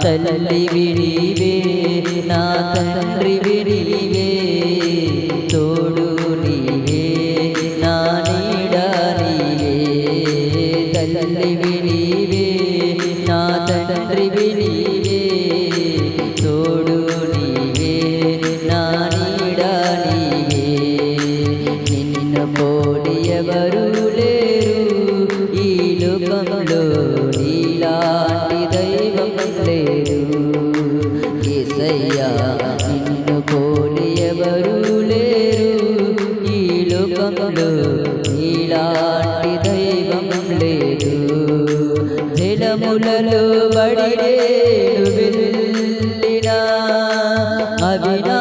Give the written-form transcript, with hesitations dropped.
తల్లివి నీవే నా తండ్రివి నీవే తోడు నీవే నా నీడ నీవే తల్లివి నీవే నా తండ్రివి నీవే తోడు నీవే నా నీడ నీవే నిన్ను పోలి ఎవరు లేరు ఈ లోకంలో నీలాంటి దైవం లేరు యేసయ్యా నిన్ను పోలి ఎవరు లేరు ఈ లోకంలో నీలాంటి దైవం లేదు జలములలో బడిడేడు వెళ్ళినా అవినా